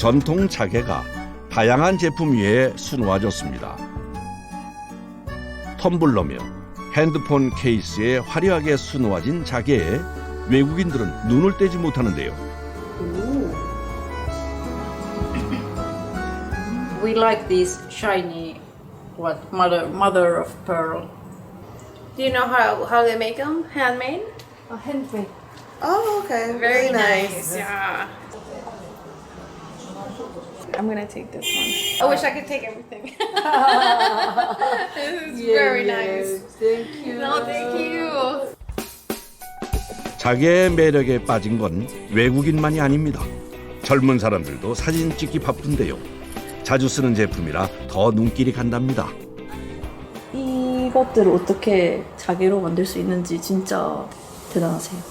전통 자개가 다양한 제품 위에 수놓아졌습니다. 텀블러며 핸드폰 케이스에 화려하게 수놓아진 자개에 외국인들은 눈을 떼지 못하는데요. We like these shiny, mother of pearl. Do you know how they make them? Handmade? Handmade. Oh, okay. Very nice. Yeah. I'm gonna take this one. I wish I could take everything. This is very nice. Thank you. No, thank you. 자개의 매력에 빠진 건 외국인만이 아닙니다. 젊은 사람들도 사진 찍기 바쁜데요. 자주 쓰는 제품이라 더 눈길이 간답니다. 이것들을 어떻게 자개로 만들 수 있는지 진짜 대단하세요.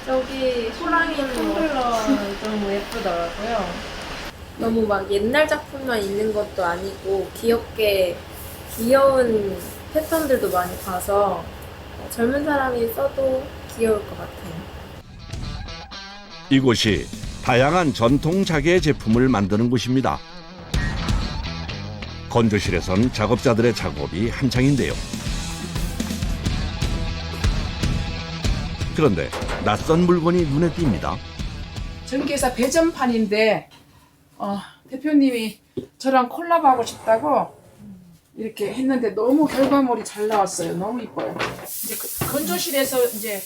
여기 호랑이 텀블러 좀 예쁘더라고요. 너무 막 옛날 작품만 있는 것도 아니고 귀엽게 귀여운 패턴들도 많이 봐서 젊은 사람이 써도 귀여울 것 같아요. 이곳이 다양한 전통 자개 제품을 만드는 곳입니다. 건조실에선 작업자들의 작업이 한창인데요. 그런데 낯선 물건이 눈에 띕니다. 전기회사 배전판인데 대표님이 저랑 콜라보하고 싶다고 이렇게 했는데 너무 결과물이 잘 나왔어요. 너무 이뻐요. 이제 건조실에서 이제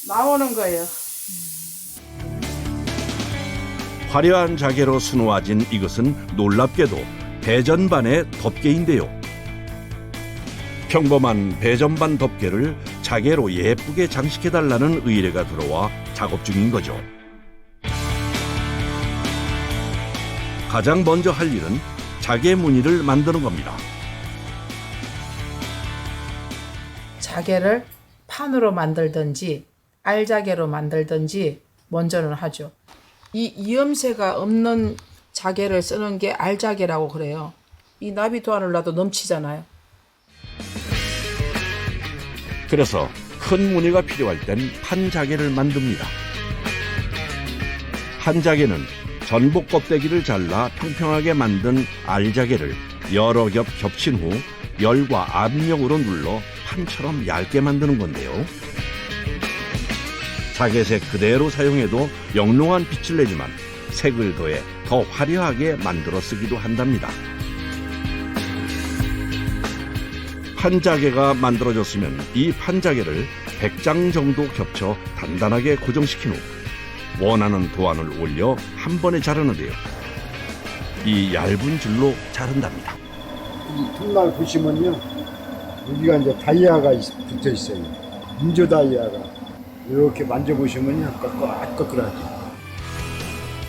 나오는 거예요. 화려한 자개로 수놓아진 이것은 놀랍게도 배전반의 덮개인데요. 평범한 배전반 덮개를 자개로 예쁘게 장식해달라는 의뢰가 들어와 작업 중인 거죠. 가장 먼저 할 일은 자개 무늬를 만드는 겁니다. 자개를 판으로 만들든지 알자개로 만들든지 먼저는 하죠. 이 이음새가 없는 자개를 쓰는 게 알자개라고 그래요. 이 나비도안을 놔도 넘치잖아요. 그래서 큰 무늬가 필요할 땐 판자개를 만듭니다. 판자개는 전복 껍데기를 잘라 평평하게 만든 알자개를 여러 겹 겹친 후 열과 압력으로 눌러 판처럼 얇게 만드는 건데요. 자개색 그대로 사용해도 영롱한 빛을 내지만 색을 더해 더 화려하게 만들어 쓰기도 한답니다. 판자개가 만들어졌으면 이 판자개를 100장 정도 겹쳐 단단하게 고정시킨 후 원하는 도안을 올려 한 번에 자르는데요. 이 얇은 줄로 자른답니다. 이 톱날 보시면요, 여기가 이제 다이아가 붙어 있어요. 인조 다이아가 이렇게 만져보시면요, 꺼끌꺼끌하죠.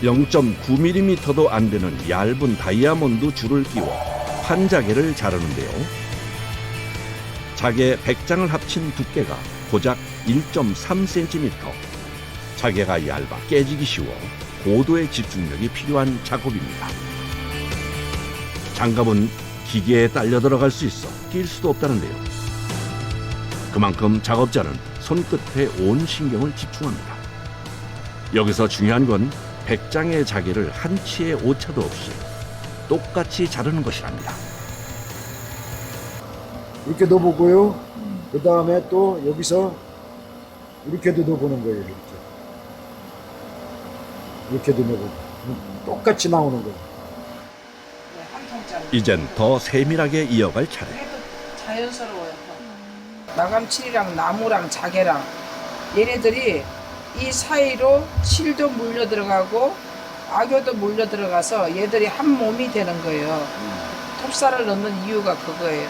0.9mm도 안 되는 얇은 다이아몬드 줄을 끼워 판자개를 자르는데요. 자개 100장을 합친 두께가 고작 1.3cm. 자개가 얇아 깨지기 쉬워 고도의 집중력이 필요한 작업입니다. 장갑은 기계에 딸려 들어갈 수 있어 낄 수도 없다는데요. 그만큼 작업자는 손끝에 온 신경을 집중합니다. 여기서 중요한 건 100장의 자개를 한치의 오차도 없이 똑같이 자르는 것이랍니다. 이렇게 넣어보고요. 그 다음에 또 여기서 이렇게도 넣어보는 거예요. 이렇게도 넣어보고 똑같이 나오는 거예요. 이젠 더 세밀하게 이어갈 차례. 자연스러워요. 마감칠이랑 나무랑 자개랑 얘네들이 이 사이로 실도 물려 들어가고 악효도 물려 들어가서 얘들이 한 몸이 되는 거예요. 톱살을 넣는 이유가 그거예요.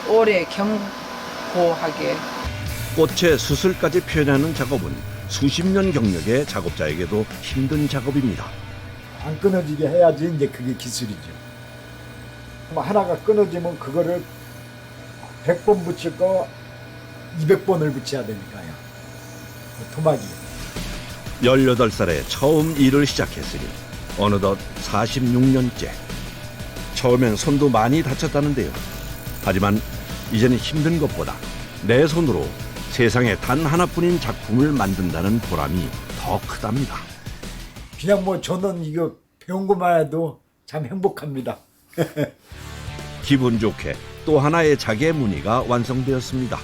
오래 견고하게. 꽃의 수술까지 표현하는 작업은 수십 년 경력의 작업자에게도 힘든 작업입니다. 안 끊어지게 해야지 이제 그게 기술이죠. 하나가 끊어지면 그거를 100번 붙일 거 200번을 붙여야 되니까요. 그 토막이. 18살에 처음 일을 시작했으니 어느덧 46년째. 처음엔 손도 많이 다쳤다는데요. 하지만 이제는 힘든 것보다 내 손으로 세상에 단 하나뿐인 작품을 만든다는 보람이 더 크답니다. 그냥 뭐 저는 이거 배운 것만 해도 참 행복합니다. 기분 좋게 또 하나의 자개 무늬가 완성되었습니다.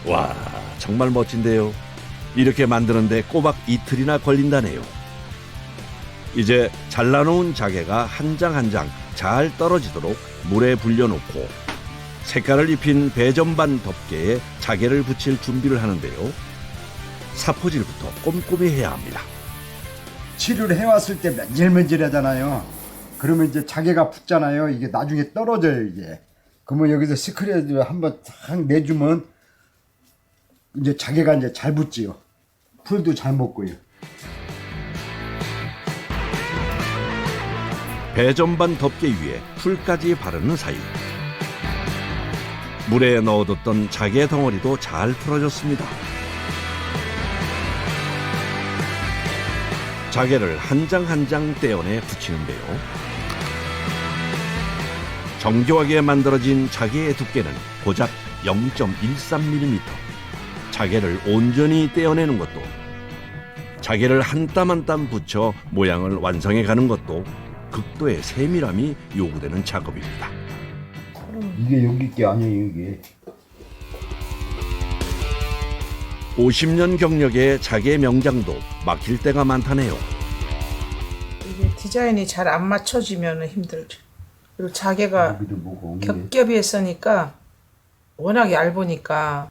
와, 정말 멋진데요. 이렇게 만드는데 꼬박 이틀이나 걸린다네요. 이제 잘라놓은 자개가 한 장 한 장 잘 떨어지도록 물에 불려놓고 색깔을 입힌 배전반 덮개에 자개를 붙일 준비를 하는데요. 사포질부터 꼼꼼히 해야 합니다. 칠을 해왔을 때 맨질맨질하잖아요. 그러면 이제 자개가 붙잖아요. 이게 나중에 떨어져요, 이게. 그러면 여기서 스크래드 한번 탁 내주면 이제 자개가 이제 잘 붙지요. 풀도 잘 먹고요. 배전반 덮개 위에 풀까지 바르는 사이 물에 넣어뒀던 자개 덩어리도 잘 풀어졌습니다. 자개를 한 장 한 장 떼어내 붙이는데요. 정교하게 만들어진 자개의 두께는 고작 0.13mm. 자개를 온전히 떼어내는 것도, 자개를 한 땀 한 땀 붙여 모양을 완성해 가는 것도 극도의 세밀함이 요구되는 작업입니다. 이게 여기 게 아니에요, 이게. 50년 경력의 자개 명장도 막힐 때가 많다네요. 이게 디자인이 잘 안 맞춰지면 힘들죠. 그리고 자개가 여기도 뭐가 없네. 겹겹이 했으니까 워낙 얇으니까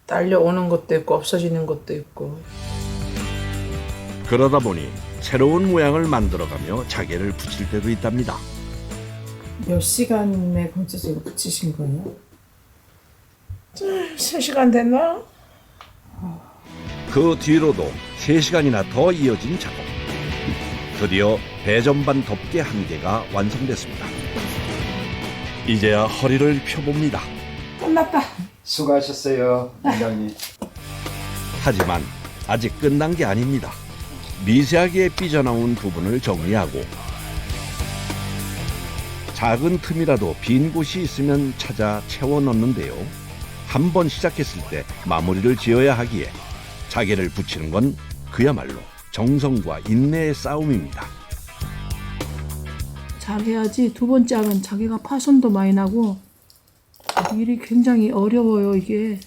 딸려오는 것도 있고 없어지는 것도 있고. 그러다 보니 새로운 모양을 만들어가며 자개를 붙일 때도 있답니다. 몇 시간에 걸쳐서 이거 붙이신 거예요? 3시간 됐나? 그 뒤로도 3시간이나 더 이어진 작업. 드디어 배전반 덮개 한 개가 완성됐습니다. 이제야 허리를 펴봅니다. 끝났다. 수고하셨어요, 원장님. 하지만 아직 끝난 게 아닙니다. 미세하게 삐져나온 부분을 정리하고 작은 틈이라도 빈 곳이 있으면 찾아 채워 넣는데요. 한 번 시작했을 때 마무리를 지어야 하기에 자개를 붙이는 건 그야말로 정성과 인내의 싸움입니다. 잘해야지. 두 번째 하면 자기가 파손도 많이 나고 일이 굉장히 어려워요, 이게.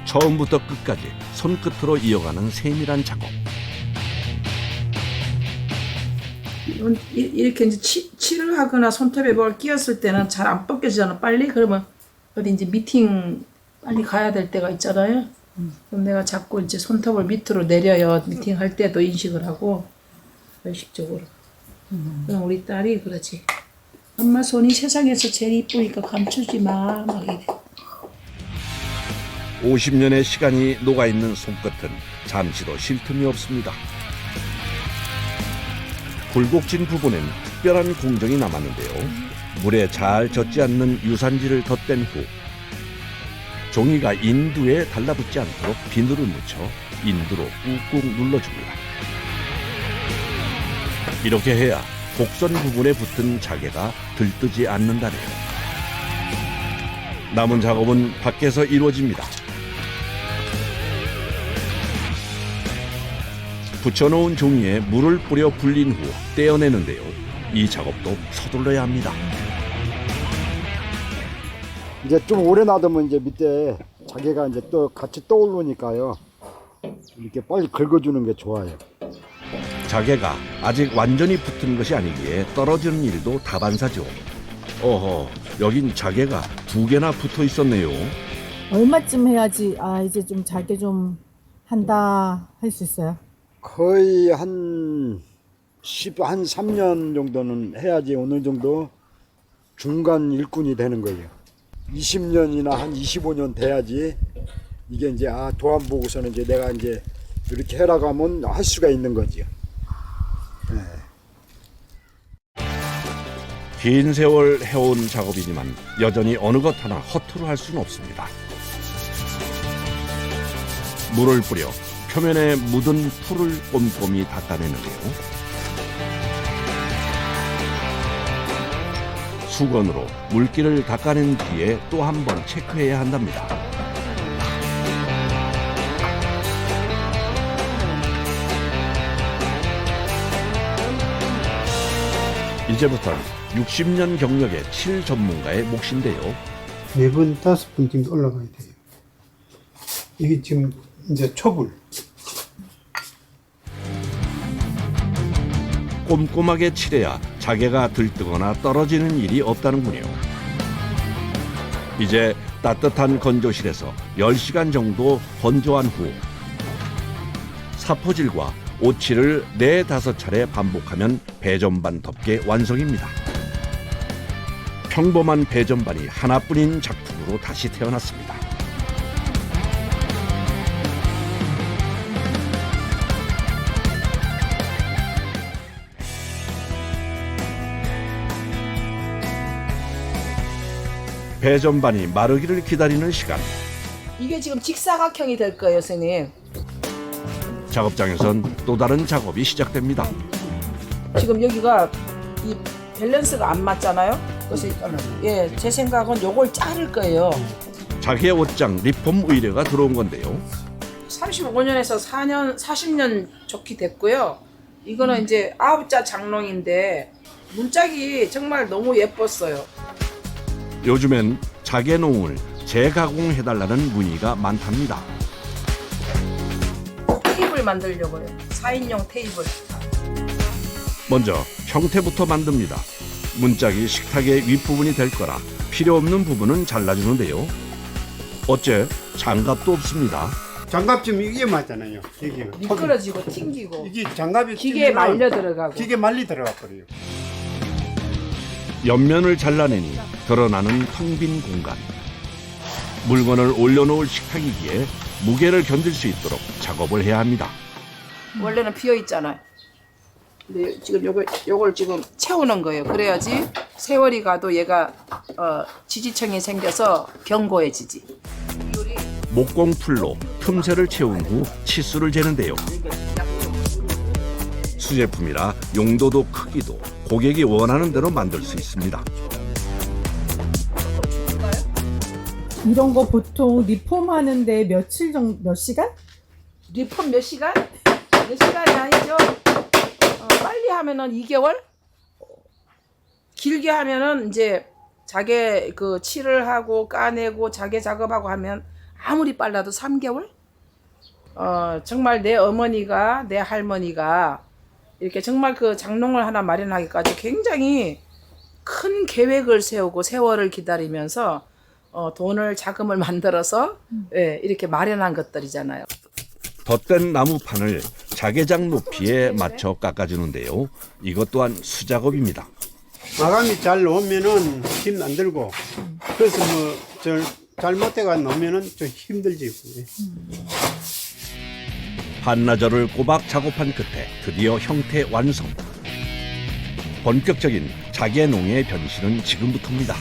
처음부터 끝까지 손끝으로 이어가는 세밀한 작업. 이렇게 이제 칠을 하거나 손톱에 뭘 끼웠을 때는 잘 안 벗겨지잖아, 빨리. 그러면 어디 이제 미팅 빨리 가야 될 때가 있잖아요. 그럼 내가 자꾸 이제 손톱을 밑으로 내려요. 미팅 할 때도 인식을 하고, 의식적으로. 그럼 우리 딸이 그러지. 엄마 손이 세상에서 제일 이쁘니까 감추지 마. 막 이래. 50년의 시간이 녹아있는 손끝은 잠시도 쉴 틈이 없습니다. 굴곡진 부분엔 특별한 공정이 남았는데요. 물에 잘 젖지 않는 유산지를 덧댄 후 종이가 인두에 달라붙지 않도록 비늘을 묻혀 인두로 꾹꾹 눌러줍니다. 이렇게 해야 곡선 부분에 붙은 자개가 들뜨지 않는다네요. 남은 작업은 밖에서 이루어집니다. 붙여놓은 종이에 물을 뿌려 불린 후 떼어내는데요. 이 작업도 서둘러야 합니다. 이제 좀 오래 놔두면 이제 밑에 자개가 이제 또 같이 떠오르니까요. 이렇게 빨리 긁어주는 게 좋아요. 자개가 아직 완전히 붙은 것이 아니기에 떨어지는 일도 다반사죠. 어허, 여긴 자개가 2개나 붙어 있었네요. 얼마쯤 해야지 이제 좀 자개 좀 한다 할 수 있어요? 거의 한 3년 정도는 해야지 어느 정도 중간 일꾼이 되는 거예요. 20년이나 한 25년 돼야지 이게 이제 도안 보고서는 이제 내가 이제 이렇게 해라고 하면 할 수가 있는 거지요. 긴 세월 해온 작업이지만 여전히 어느 것 하나 허투루 할 수는 없습니다. 물을 뿌려 표면에 묻은 풀을 꼼꼼히 닦아내는데요. 수건으로 물기를 닦아낸 뒤에 또 한 번 체크해야 한답니다. 이제부터는 60년 경력의 칠 전문가의 몫인데요. 4번, 5번 정도 올라가야 돼요. 이게 지금 이제 초불. 꼼꼼하게 칠해야 자개가 들뜨거나 떨어지는 일이 없다는군요. 이제 따뜻한 건조실에서 10시간 정도 건조한 후 사포질과 오칠을 4-5차례 반복하면 배전반 덮개 완성입니다. 평범한 배전반이 하나뿐인 작품으로 다시 태어났습니다. 배전반이 마르기를 기다리는 시간. 이게 지금 직사각형이 될 거예요, 선생님. 작업장에선 또 다른 작업이 시작됩니다. 지금 여기가 이 밸런스가 안 맞잖아요. 그래서 예, 제 생각은 요걸 자를 거예요. 자기의 옷장 리폼 의뢰가 들어온 건데요. 35년에서 40년 좋게 됐고요. 이거는 이제 9자 장롱인데 문짝이 정말 너무 예뻤어요. 요즘엔 자개농을 재가공해달라는 문의가 많답니다. 테이블 만들려고요. 4인용 테이블. 먼저 형태부터 만듭니다. 문짝이 식탁의 윗부분이 될 거라 필요 없는 부분은 잘라주는데요. 어째 장갑도 없습니다. 장갑 지금 이게 맞잖아요. 이게 미끄러지고 튕기고 이게 장갑이 기계에 튕기면 말려 들어가고. 기계 말리 들어가 버려요. 옆면을 잘라내니 드러나는 텅 빈 공간. 물건을 올려놓을 식탁이기에 무게를 견딜 수 있도록 작업을 해야 합니다. 원래는 비어 있잖아요. 근데 지금 요걸 지금 채우는 거예요. 그래야지 세월이 가도 얘가 지지층이 생겨서 견고해지지. 목공 풀로 틈새를 채운 후 치수를 재는데요. 수제품이라 용도도 크기도 고객이 원하는 대로 만들 수 있습니다. 이런 거 보통 리폼 하는데 며칠 정도, 몇 시간? 리폼 몇 시간? 몇 시간이 아니죠. 빨리 하면은 2개월? 길게 하면은 이제 자개 그 칠을 하고 까내고 자개 작업하고 하면 아무리 빨라도 3개월? 정말 내 어머니가 내 할머니가 이렇게 정말 그 장롱을 하나 마련하기까지 굉장히 큰 계획을 세우고 세월을 기다리면서 돈을 자금을 만들어서 예, 이렇게 마련한 것들이잖아요. 덧댄 나무판을 자개장 높이에 맞춰 깎아주는데요. 이것 또한 수작업입니다. 마감이 잘 놓으면은 힘 안 들고 그래서 뭐 잘못해가 놓으면은 좀 힘들지. 반나절을 꼬박 작업한 끝에 드디어 형태 완성. 본격적인 자개농의 변신은 지금부터입니다.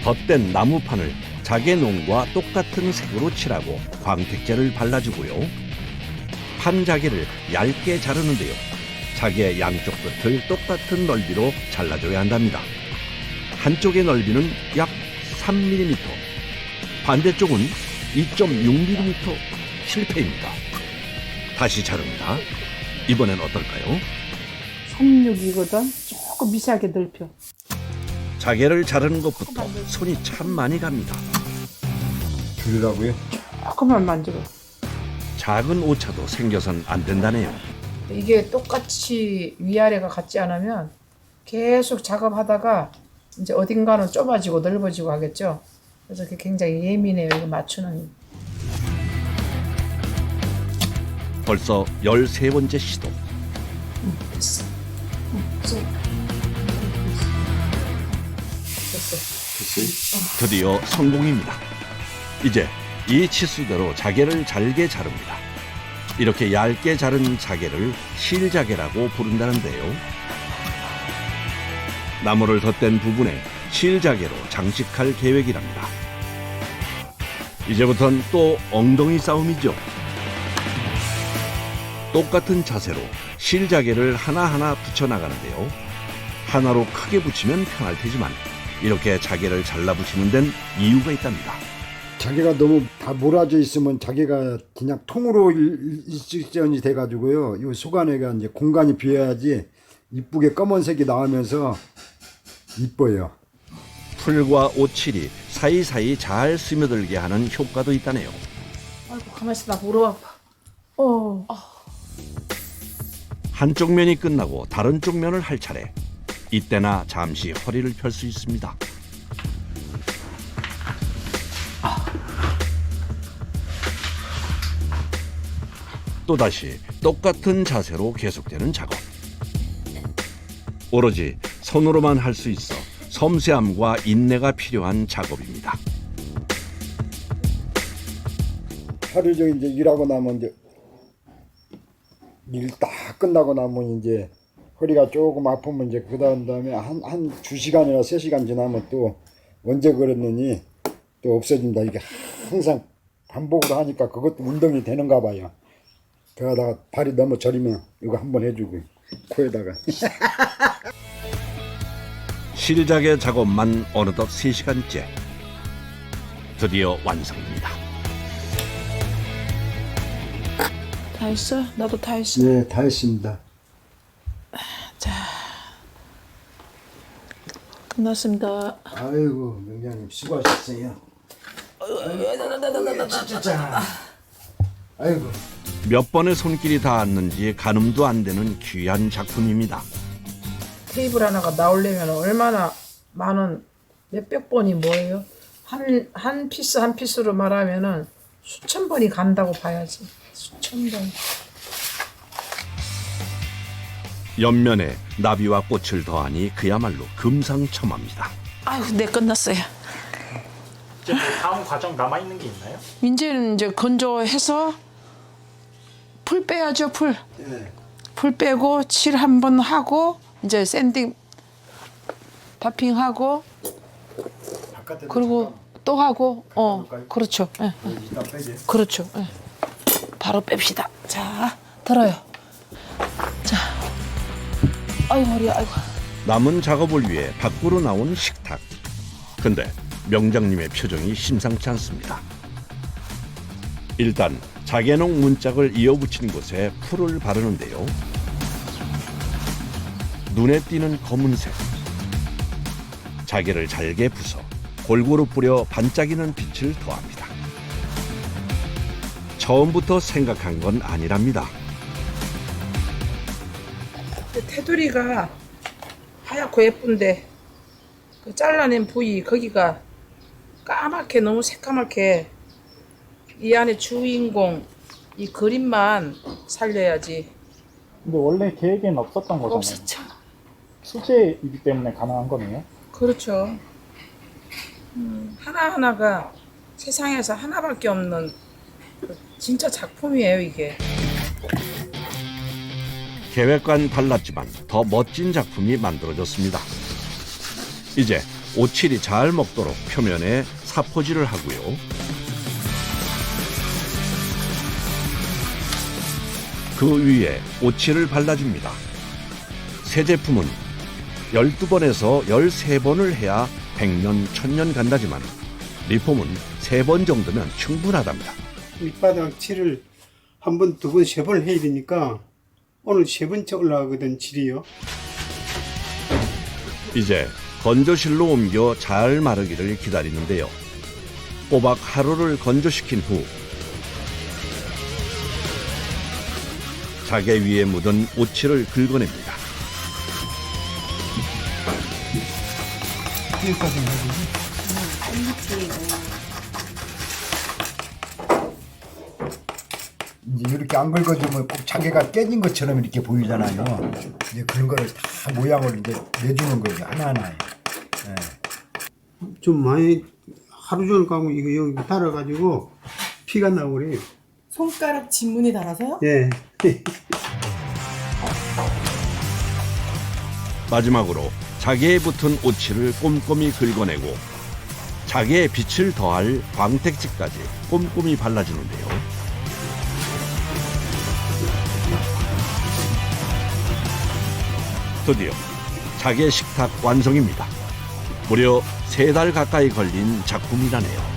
덧댄 나무판을 자개농과 똑같은 색으로 칠하고 광택제를 발라주고요. 판 자개를 얇게 자르는데요. 자개 양쪽 끝을 똑같은 넓이로 잘라줘야 한답니다. 한쪽의 넓이는 약 3mm, 반대쪽은 2.6mm 실패입니다. 다시 자릅니다. 이번엔 어떨까요? 36이거든. 조금 미세하게 넓혀. 자개를 자르는 것부터 손이 참 많이 갑니다. 줄이라고요? 조금만 만들어. 작은 오차도 생겨선 안 된다네요. 이게 똑같이 위아래가 같지 않으면 계속 작업하다가 이제 어딘가는 좁아지고 넓어지고 하겠죠. 그래서 그게 굉장히 예민해요. 이거 맞추는. 벌써 13번째 시도. 됐어. 드디어 성공입니다. 이제 이 치수대로 자개를 잘게 자릅니다. 이렇게 얇게 자른 자개를 실자개라고 부른다는데요. 나무를 덧댄 부분에 실자개로 장식할 계획이랍니다. 이제부턴 또 엉덩이 싸움이죠. 똑같은 자세로 실자개를 하나하나 붙여나가는데요. 하나로 크게 붙이면 편할 테지만 이렇게 자개를 잘라 붙이는 데는 이유가 있답니다. 자개가 너무 다 몰아져 있으면 자개가 그냥 통으로 일직선이 돼가지고요. 이 속안에가 이제 공간이 비어야지 이쁘게 검은색이 나오면서 이뻐요. 풀과 오칠이 사이사이 잘 스며들게 하는 효과도 있다네요. 아이고 가만히 있어 나 무릎 아파. 한쪽 면이 끝나고 다른 쪽 면을 할 차례. 이때나 잠시 허리를 펼 수 있습니다. 또다시 똑같은 자세로 계속되는 작업. 오로지 손으로만 할 수 있어 섬세함과 인내가 필요한 작업입니다. 하루 종일 이제 일하고 나면 이제 일 다 끝나고 나면 이제 허리가 조금 아프면 이제 그 다음에 한 2시간이나 3시간 지나면 또 언제 그랬느니 또 없어진다. 이게 항상 반복으로 하니까 그것도 운동이 되는가 봐요. 그러다가 발이 너무 저리면 이거 한번 해주고 코에다가. 실작의 작업만 어느덧 3시간째. 드디어 완성입니다. 다 했어? 나도 다 했어. 네, 다 했습니다. 끝났습니다. 아이고 명장님 수고하셨어요. 아이고. 몇 번의 손길이 닿았는지 가늠도 안 되는 귀한 작품입니다. 테이블 하나가 나오려면 얼마나 많은 몇백 번이 뭐예요? 한 피스 한 피스로 말하면은 수천 번이 간다고 봐야지. 수천 번. 옆면에 나비와 꽃을 더하니 그야말로 금상첨화입니다. 아유, 네 끝났어요. 이제 다음 과정 남아 있는 게 있나요? 이제는 이제 건조해서 풀 빼야죠, 풀. 네. 풀 빼고 칠 한 번 하고 이제 샌딩 타핑하고 그리고 또 하고 그렇죠. 예. 그렇죠. 예. 바로 뺍시다. 자, 들어요. 자. 아이고 허리야. 아이고. 남은 작업을 위해 밖으로 나온 식탁. 근데 명장님의 표정이 심상치 않습니다. 일단 자개농 문짝을 이어붙인 곳에 풀을 바르는데요. 눈에 띄는 검은색. 자개를 잘게 부숴 골고루 뿌려 반짝이는 빛을 더합니다. 처음부터 생각한 건 아니랍니다. 테두리가 하얗고 예쁜데 그 잘라낸 부위 거기가 까맣게 너무 새까맣게 이 안에 주인공 이 그림만 살려야지. 근데 원래 계획에는 없었던 거잖아요. 없었죠. 수제이기 때문에 가능한 거네요. 그렇죠. 하나하나가 세상에서 하나밖에 없는 진짜 작품이에요, 이게. 계획과는 달랐지만 더 멋진 작품이 만들어졌습니다. 이제 오칠이 잘 먹도록 표면에 사포질을 하고요. 그 위에 오칠을 발라줍니다. 새 제품은 12번에서 13번을 해야 100년, 1000년 간다지만 리폼은 3번 정도면 충분하답니다. 밑바닥 칠을 한 번, 두 번, 세 번을 해야 되니까 오늘 3번째 올라가거든 칠이요. 이제 건조실로 옮겨 잘 마르기를 기다리는데요. 꼬박 하루를 건조시킨 후 자개 위에 묻은 오칠을 긁어냅니다. 이제 이렇게 안 긁어주면 꼭 자개가 깨진 것처럼 이렇게 보이잖아요. 이제 그런 거를 다 모양을 이제 내주는 거죠. 하나하나에. 네. 좀 많이 하루 종일 가고 이거 여기 달아가지고 피가 나고 그래요. 손가락 지문이 달아서요? 예. 마지막으로 자개에 붙은 오칠을 꼼꼼히 긁어내고 자개에 빛을 더할 광택지까지 꼼꼼히 발라주는데요. 드디어 자개 식탁 완성입니다. 무려 3달 가까이 걸린 작품이라네요.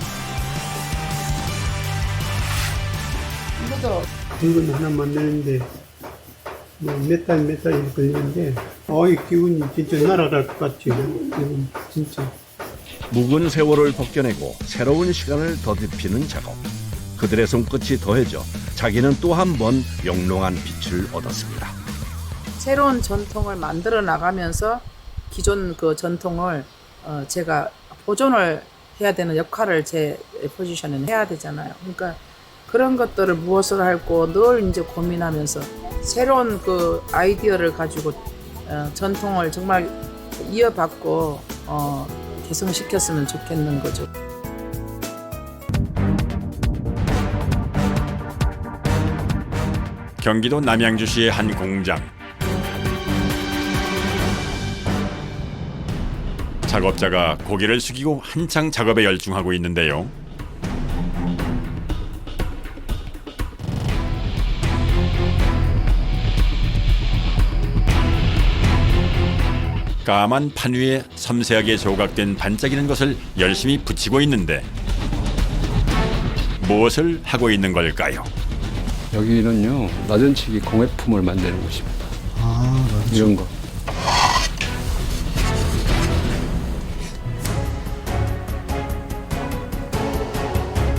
이것도 큰 건 하나 만드는데 몇 달 걸리는데 이 기분이 진짜 날아갈 것 같지. 기분 진짜. 묵은 세월을 벗겨내고 새로운 시간을 더듬히는 작업. 그들의 손끝이 더해져 자기는 또 한 번 영롱한 빛을 얻었습니다. 새로운 전통을 만들어 나가면서 기존 그 전통을 제가 보존을 해야 되는 역할을 제 포지션에는 해야 되잖아요. 그러니까 그런 것들을 무엇을 할고 늘 이제 고민하면서 새로운 그 아이디어를 가지고 전통을 정말 이어받고 개성시켰으면 좋겠는 거죠. 경기도 남양주시의 한 공장. 작업자가 고개를 숙이고 한창 작업에 열중하고 있는데요. 까만 판 위에 섬세하게 조각된 반짝이는 것을 열심히 붙이고 있는데 무엇을 하고 있는 걸까요? 여기는요, 나전치기 공예품을 만드는 곳입니다. 이런 거.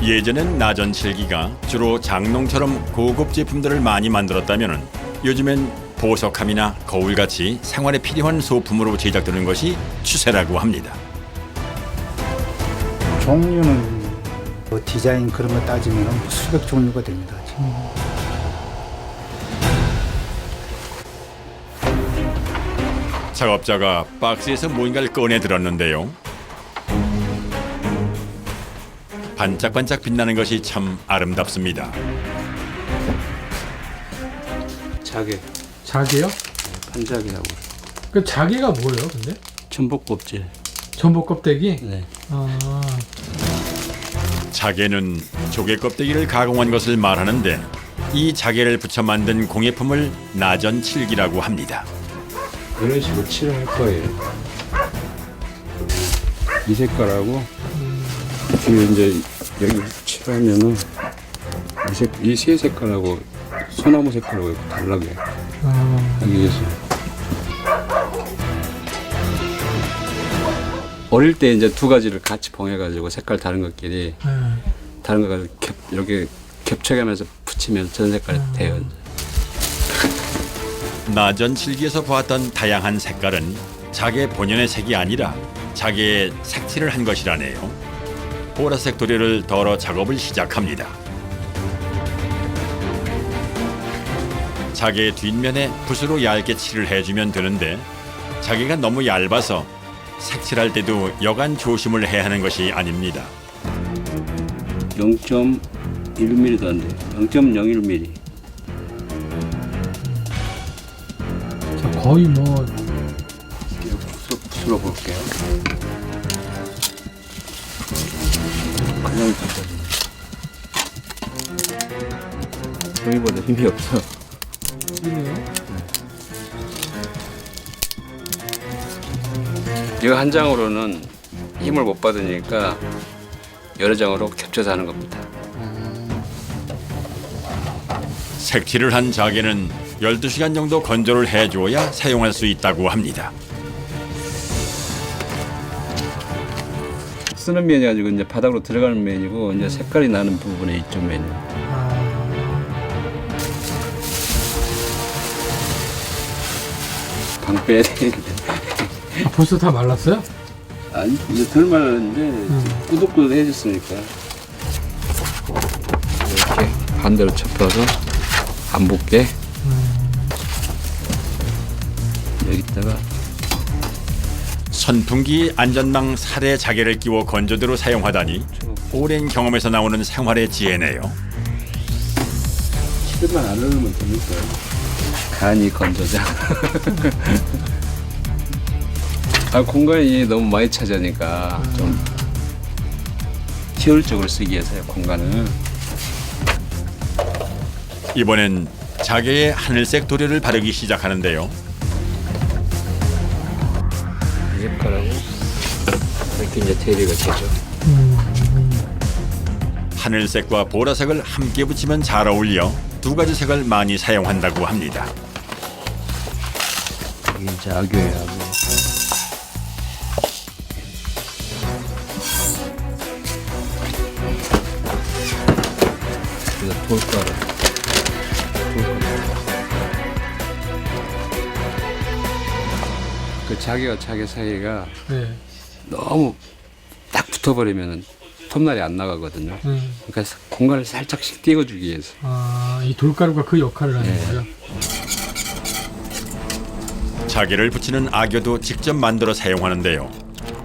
예전엔 나전칠기가 주로 장롱처럼 고급 제품들을 많이 만들었다면 요즘엔 보석함이나 거울같이 생활에 필요한 소품으로 제작되는 것이 추세라고 합니다. 종류는 디자인 그런 거 따지면 수백 종류가 됩니다. 작업자가 박스에서 뭔가를 꺼내 들었는데요. 반짝반짝 빛나는 것이 참 아름답습니다. 자개. 자개요? 판자개라고. 그 자개가 뭐예요, 근데? 전복 껍질. 전복 껍데기? 네. 자개는 조개 껍데기를 가공한 것을 말하는데 이 자개를 붙여 만든 공예품을 나전칠기라고 합니다. 이런 식으로 칠을 할 거예요. 이 색깔하고 뒤에 이제 여기 칠하면은 이 세 색깔하고 소나무 색깔하고 이렇게 달라게 하기 위해서. 어릴 때 이제 두 가지를 같이 봉해가지고 색깔 다른 것끼리 다른 거 가지고 이렇게 겹쳐가면서 붙이면 전 색깔이 돼요. 나전칠기에서 보았던 다양한 색깔은 자개 본연의 색이 아니라 자개에 색칠을 한 것이라네요. 보라색 도료를 덜어 작업을 시작합니다. 자개 뒷면에 붓으로 얇게 칠을 해주면 되는데 자개가 너무 얇아서 색칠할 때도 여간 조심을 해야 하는 것이 아닙니다. 0.1mm도 안 돼요. 0.01mm. 거의 뭐 붓으로 볼게요. 그냥 여기보다 힘이 없어. 이거 한 장으로는 힘을 못 받으니까 여러 장으로 겹쳐서 하는 겁니다. 색칠을 한 자개는 12시간 정도 건조를 해줘야 사용할 수 있다고 합니다. 쓰는 면이 가지고 이제 바닥으로 들어가는 면이고 이제 색깔이 나는 부분에 이쪽 면이. 방 빼야 되는데. 벌써 다 말랐어요? 아니 이제 덜 말랐는데 꾸덕꾸덕해졌으니까 이렇게 반대로 접어서 안 붙게 여기다가 선풍기 안전망 살에 자개를 끼워 건조대로 사용하다니 오랜 경험에서 나오는 생활의 지혜네요. 시간만 안 흐르면 됩니까? 간이 건조장. 공간이 너무 많이 차지하니까 좀 효율적으로 쓰기 위해서요, 공간을. 이번엔 자개에 하늘색 도료를 바르기 시작하는데요. 이 색깔하고 이렇게 이제 대비가 되죠. 하늘색과 보라색을 함께 붙이면 잘 어울려 두 가지 색을 많이 사용한다고 합니다. 이게 이제 악교예요, 악교. 이거 돌가루. 그 자개와 자개 사이가 네. 너무 딱 붙어버리면 톱날이 안 나가거든요. 그러니까 공간을 살짝씩 띄워주기 위해서. 아, 이 돌가루가 그 역할을 하는 네. 거예요? 자개를 붙이는 악교도 직접 만들어 사용하는데요.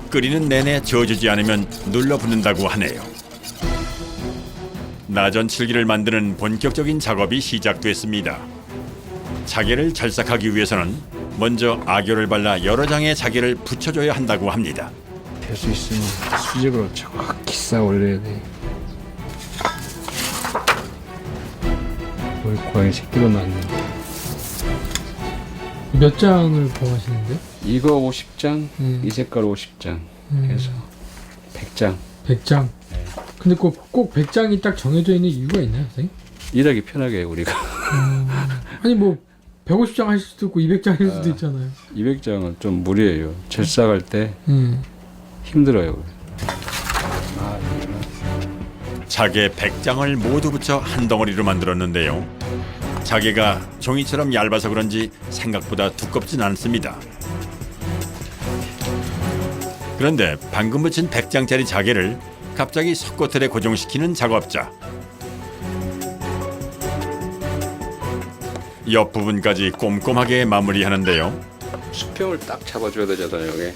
끓이는 내내 저어주지 않으면 눌러붙는다고 하네요. 나전칠기를 만드는 본격적인 작업이 시작됐습니다. 자개를 절삭하기 위해서는 먼저 악교를 발라 여러 장의 자개를 붙여줘야 한다고 합니다. 될 수 있으면 수직으로 정확히 쌓아 올려야 돼. 우리 고양이 새끼로 낳는. 몇 장을 구하시는데? 이거 50장, 이 색깔 50장. 그래서 100장. 100장? 근데 꼭 100장이 딱 정해져 있는 이유가 있나요, 선생님? 일하기 편하게 해요, 우리가. 아니 뭐 150장 하실 수도 있고 200장 할 수도 있잖아요. 200장은 좀 무리예요. 절삭할 때 힘들어요. 자개 100장을 모두 붙여 한 덩어리로 만들었는데요. 자개가 종이처럼 얇아서 그런지 생각보다 두껍진 않습니다. 그런데 방금 붙인 100장짜리 자개를 갑자기 석고틀에 고정시키는 작업자. 옆부분까지 꼼꼼하게 마무리하는데요. 수평을 딱 잡아줘야 되잖아요, 여기.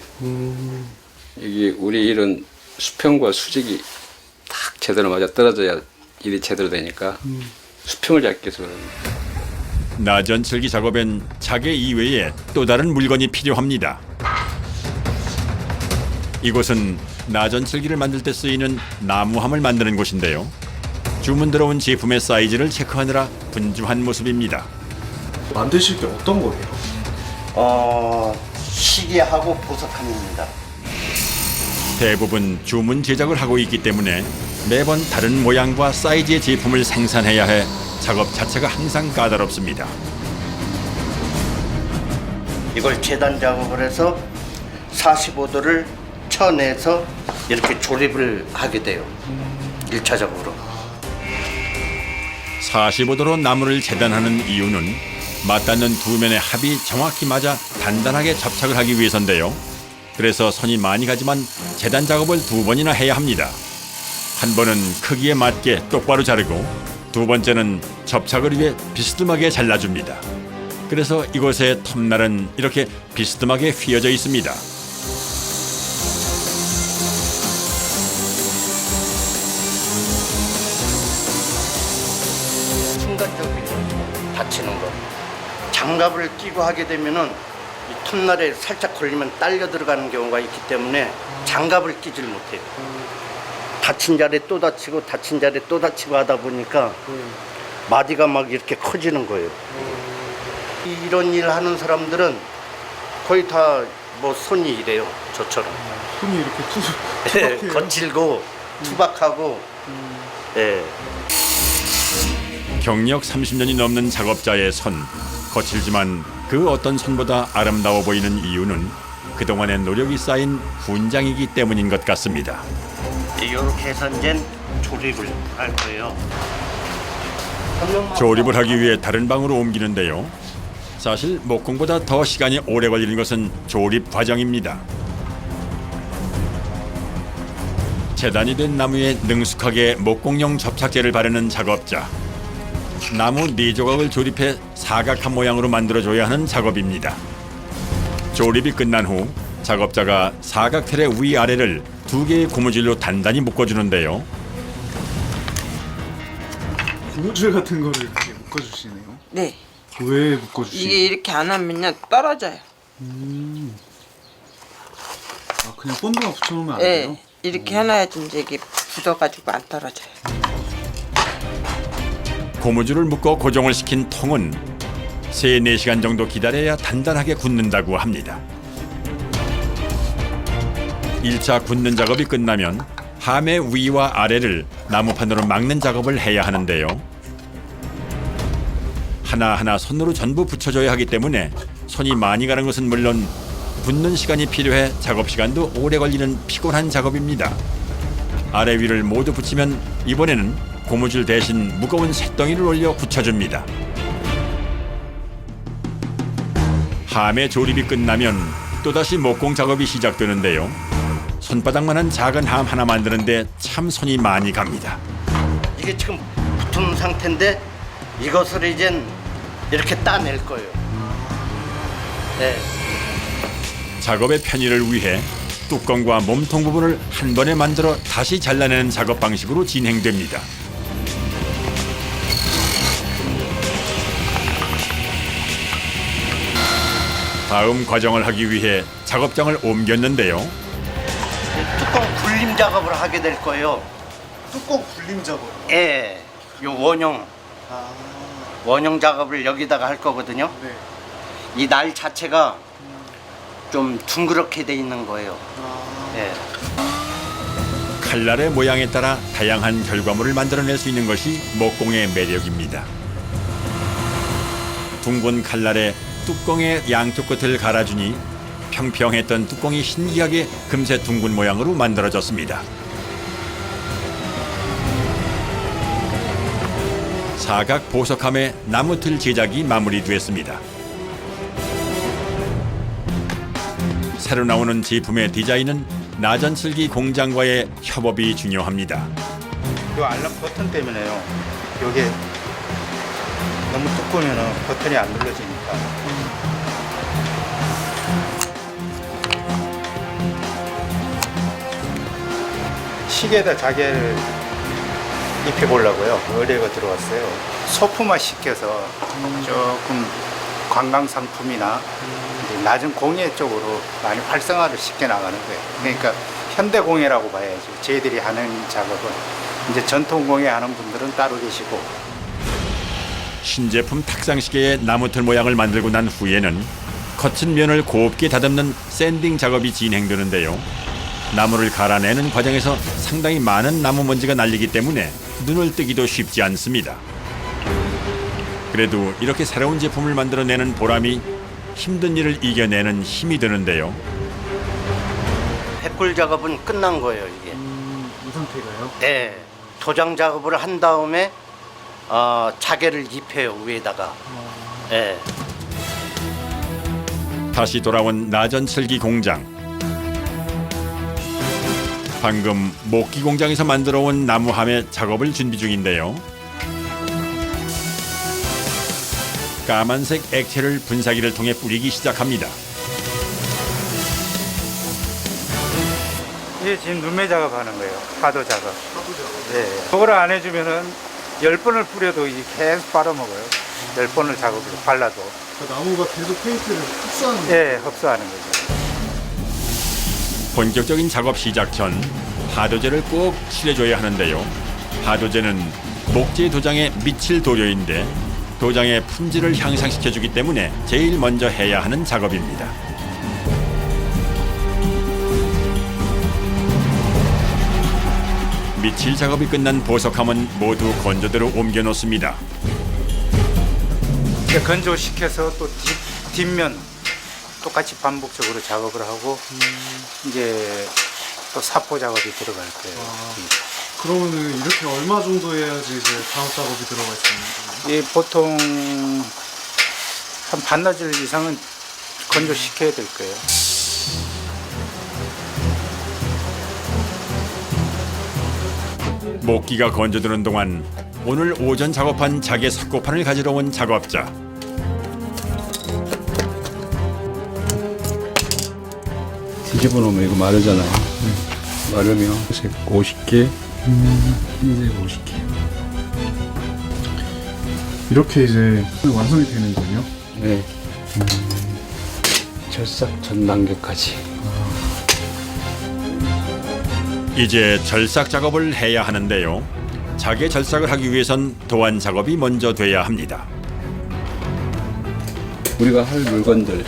이게 우리 일은 수평과 수직이 딱 제대로 맞아 떨어져야 일이 제대로 되니까 수평을 잡기 위해서 그럽니다. 나전칠기 작업엔 자개 이외에 또 다른 물건이 필요합니다. 이곳은 나전칠기를 만들 때 쓰이는 나무함을 만드는 곳인데요. 주문 들어온 제품의 사이즈를 체크하느라 분주한 모습입니다. 만드실 게 어떤 거예요? 시계하고 보석함입니다. 대부분 주문 제작을 하고 있기 때문에 매번 다른 모양과 사이즈의 제품을 생산해야 해 작업 자체가 항상 까다롭습니다. 이걸 재단 작업을 해서 45도를 쳐내서 이렇게 조립을 하게 돼요. 1차적으로. 45도로 나무를 재단하는 이유는 맞닿는 두 면의 합이 정확히 맞아 단단하게 접착을 하기 위해서인데요. 그래서 손이 많이 가지만 재단 작업을 2번이나 해야 합니다. 한 번은 크기에 맞게 똑바로 자르고 두 번째는 접착을 위해 비스듬하게 잘라줍니다. 그래서 이곳의 톱날은 이렇게 비스듬하게 휘어져 있습니다. 순간적으로 다치는 거. 장갑을 끼고 하게 되면은 이 톱날에 살짝 걸리면 딸려 들어가는 경우가 있기 때문에 장갑을 끼질 못해요. 다친 자리에 또 다치고 다친 자리에 또 다치고 하다 보니까 마디가 막 이렇게 커지는 거예요. 이런 일 하는 사람들은 거의 다 뭐 손이 이래요. 저처럼. 손이 이렇게 투박해요. 거칠고 투박하고. 예. 경력 30년이 넘는 작업자의 손. 거칠지만 그 어떤 손보다 아름다워 보이는 이유는 그동안의 노력이 쌓인 훈장이기 때문인 것 같습니다. 이렇게 해서 이제 조립을 할 거예요. 조립을 하기 위해 다른 방으로 옮기는데요. 사실 목공보다 더 시간이 오래 걸리는 것은 조립 과정입니다. 재단이 된 나무에 능숙하게 목공용 접착제를 바르는 작업자. 나무 4조각을 조립해 사각한 모양으로 만들어줘야 하는 작업입니다. 조립이 끝난 후 작업자가 사각 틀의 위아래를 2개의 고무줄로 단단히 묶어주는데요. 고무줄 같은 거를 이렇게 묶어주시네요. 네. 왜 묶어주시나요? 이게 이렇게 안 하면요 떨어져요. 아, 그냥 본드만 붙여놓으면 안 네. 돼요? 이렇게 해놔야지 이제 이게 굳어가지고 안 떨어져요. 고무줄을 묶어 고정을 시킨 통은 3-4시간 정도 기다려야 단단하게 굳는다고 합니다. 1차 굳는 작업이 끝나면 함의 위와 아래를 나무판으로 막는 작업을 해야 하는데요. 하나하나 손으로 전부 붙여줘야 하기 때문에 손이 많이 가는 것은 물론 붓는 시간이 필요해 작업 시간도 오래 걸리는 피곤한 작업입니다. 아래 위를 모두 붙이면 이번에는 고무줄 대신 무거운 쇳덩이를 올려 붙여줍니다. 함의 조립이 끝나면 또다시 목공 작업이 시작되는데요. 손바닥만한 작은 함 하나 만드는데 참 손이 많이 갑니다. 이게 지금 붙은 상태인데 이것을 이젠 이렇게 따낼 거예요. 네. 작업의 편의를 위해 뚜껑과 몸통 부분을 한 번에 만들어 다시 잘라내는 작업 방식으로 진행됩니다. 다음 과정을 하기 위해 작업장을 옮겼는데요. 뚜껑 굴림 작업을 하게 될 거예요. 뚜껑 굴림 작업? 예. 요 원형. 원형 작업을 여기다가 할 거거든요. 네. 이 날 자체가 좀 둥그렇게 돼 있는 거예요. 예. 칼날의 모양에 따라 다양한 결과물을 만들어낼 수 있는 것이 목공의 매력입니다. 둥근 칼날에 뚜껑의 양쪽 끝을 갈아주니 평평했던 뚜껑이 신기하게 금세 둥근 모양으로 만들어졌습니다. 사각 보석함의 나무틀 제작이 마무리되었습니다. 새로 나오는 제품의 디자인은 나전슬기 공장과의 협업이 중요합니다. 이 알람 버튼 때문에요. 이게 너무 두꺼우면 버튼이 안 눌러지니까. 시계에다 자개를 입혀보려고요. 의뢰가 들어왔어요. 소품화 시켜서 조금 관광 상품이나 이제 낮은 공예 쪽으로 많이 활성화를 시켜 나가는 거예요. 그러니까 현대 공예라고 봐야죠. 저희들이 하는 작업은 이제 전통 공예 하는 분들은 따로 계시고. 신제품 탁상시계의 나무틀 모양을 만들고 난 후에는 거친 면을 곱게 다듬는 샌딩 작업이 진행되는데요. 나무를 갈아내는 과정에서 상당히 많은 나무 먼지가 날리기 때문에 눈을 뜨기도 쉽지 않습니다. 그래도 이렇게 새로운 제품을 만들어내는 보람이 힘든 일을 이겨내는 힘이 되는데요. 백골 작업은 끝난 거예요, 이게. 이 상태가요? 네. 도장 작업을 한 다음에 자개를 입혀요, 위에다가. 네. 다시 돌아온 나전슬기 공장. 방금 목기 공장에서 만들어온 나무함의 작업을 준비 중인데요. 까만색 액체를 분사기를 통해 뿌리기 시작합니다. 이게 지금 눈매 작업하는 거예요. 파도 작업. 네. 그거를 안 해주면은 10번을 뿌려도 이게 계속 빨아먹어요. 10번을 작업을 발라도. 그 나무가 계속 페인트를 흡수하는 거예요? 네, 흡수하는 거죠. 본격적인 작업 시작 전 하도제를 꼭 칠해줘야 하는데요. 하도제는 목재 도장의 미칠 도료인데 도장의 품질을 향상시켜주기 때문에 제일 먼저 해야 하는 작업입니다. 미칠 작업이 끝난 보석함은 모두 건조대로 옮겨놓습니다. 이제 건조시켜서 또 뒷면 똑같이 반복적으로 작업을 하고 이제 또 사포 작업이 들어갈 거예요. 그러면은 이렇게 얼마 정도 해야지 이제 다음 작업이 들어갈 수 있는 거예요? 이 보통 한 반나절 이상은 건조시켜야 될 거예요. 목기가 건조되는 동안 오늘 오전 작업한 자개 삭고판을 가지러 온 작업자. 뒤집어 놓으면 이거 마르잖아요. 마르면 색 50개, 흰색 50개. 이렇게 이제 완성이 되는 거예요? 네. 절삭 전 단계까지. 이제 절삭 작업을 해야 하는데요. 자개 절삭을 하기 위해선 도안 작업이 먼저 돼야 합니다. 우리가 할 물건들.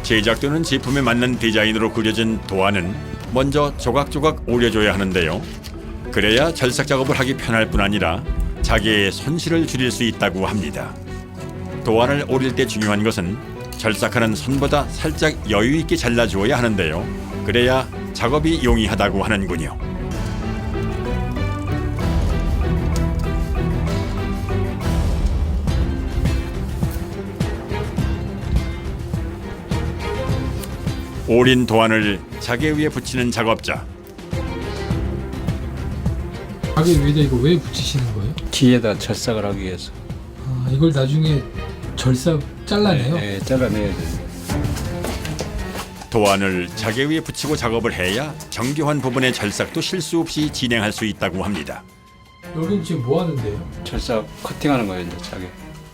제작되는 제품에 맞는 디자인으로 그려진 도안은 먼저 조각조각 오려줘야 하는데요. 그래야 절삭 작업을 하기 편할 뿐 아니라 자개의 손실을 줄일 수 있다고 합니다. 도안을 오릴 때 중요한 것은 절삭하는 손보다 살짝 여유 있게 잘라주어야 하는데요. 그래야 작업이 용이하다고 하는군요. 오린 도안을 자개 위에 붙이는 작업자. 자개 위에다 이거 왜 붙이시는 거예요? 뒤에다 절삭을 하기 위해서. 아, 이걸 나중에 절삭 잘라내요? 네, 잘라내야 돼요. 도안을 자개 위에 붙이고 작업을 해야 정교한 부분의 절삭도 실수 없이 진행할 수 있다고 합니다. 여긴 지금 뭐 하는데요? 절삭 커팅하는 거예요, 이제 자개.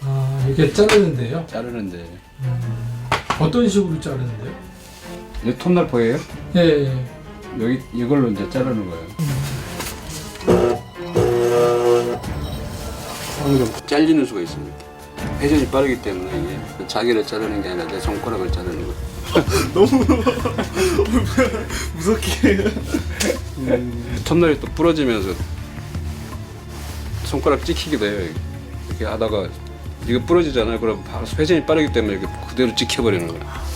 아, 이게 자르는데요? 자르는데. 어떤 식으로 자르는데요? 이 톱날 보여요? 예. 여기 이걸로 이제 자르는 거예요. 좀 잘리는 수가 있습니다. 회전이 빠르기 때문에 이게 자개를 자르는 게 아니라 내 손가락을 자르는 거예요. 너무 무섭게. 톱날이 또 부러지면서 손가락 찍히기도 해요. 이렇게 하다가 이거 부러지잖아요. 그럼 바로 회전이 빠르기 때문에 이렇게 그대로 찍혀버리는 거예요.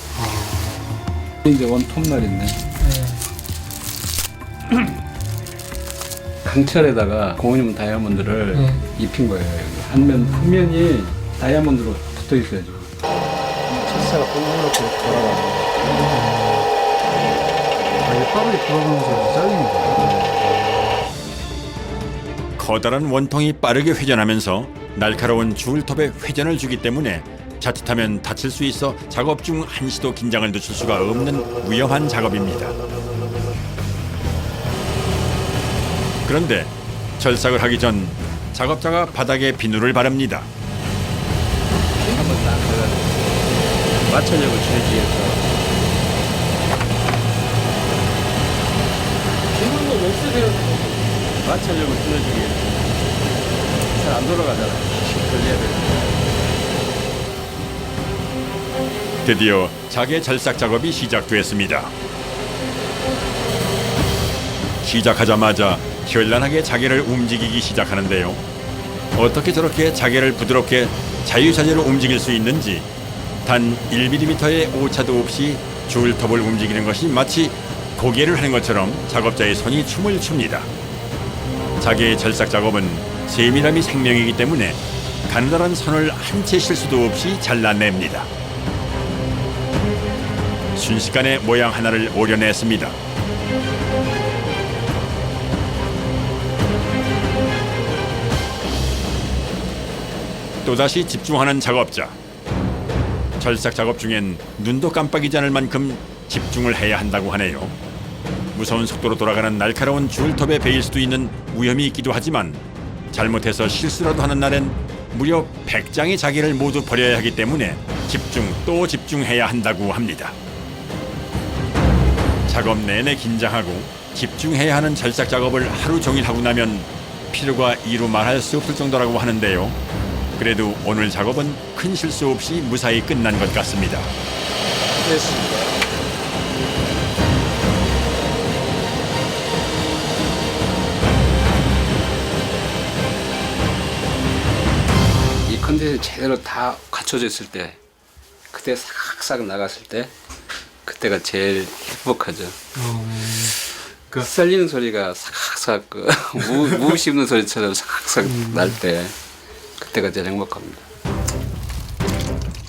이제 원 톱날인데 강철에다가 공원용 다이아몬드를 입힌 거예요. 한면이 다이아몬드로 붙어 있어요. 지금. 철사가 동그랗게 돌아가는. 이게 빠르게 돌아가면서 잘리는 거예요. 커다란 원통이 빠르게 회전하면서 날카로운 줄톱에 회전을 주기 때문에 자칫하면 다칠 수 있어 작업 중 한시도 긴장을 늦출 수가 없는 위험한 작업입니다. 그런데 절삭을 하기 전 작업자가 바닥에 비누를 바릅니다. 한번 딱 맞춰려고 주기 위해서. 비누는 왜 쓰세요? 맞춰려고 줄여주기 위해서. 잘 안 돌아가잖아요. 돌려야 돼요. 드디어 자개 절삭 작업이 시작됐습니다. 시작하자마자 현란하게 자개를 움직이기 시작하는데요. 어떻게 저렇게 자개를 부드럽게 자유자재로 움직일 수 있는지 단 1mm의 오차도 없이 줄톱을 움직이는 것이 마치 고개를 하는 것처럼 작업자의 손이 춤을 춥니다. 자개의 절삭 작업은 세밀함이 생명이기 때문에 가느다란 선을 한 채 실수도 없이 잘라냅니다. 순식간에 모양 하나를 오려냈습니다. 또다시 집중하는 작업자. 절삭 작업 중엔 눈도 깜빡이지 않을 만큼 집중을 해야 한다고 하네요. 무서운 속도로 돌아가는 날카로운 줄톱에 베일 수도 있는 위험이 있기도 하지만 잘못해서 실수라도 하는 날엔 무려 100장의 자개를 모두 버려야 하기 때문에 집중 또 집중해야 한다고 합니다. 작업 내내 긴장하고 집중해야 하는 절삭 작업을 하루 종일 하고 나면 피로가 이루 말할 수 없을 정도라고 하는데요. 그래도 오늘 작업은 큰 실수 없이 무사히 끝난 것 같습니다. 됐습니다. 이 컨텐츠 제대로 다 갖춰져 있을 때, 그때 싹싹 나갔을 때, 그때가 제일 행복하죠. 썰리는 소리가 싹싹 무 씹는 소리처럼 싹싹 날 때, 그때가 제일 행복합니다.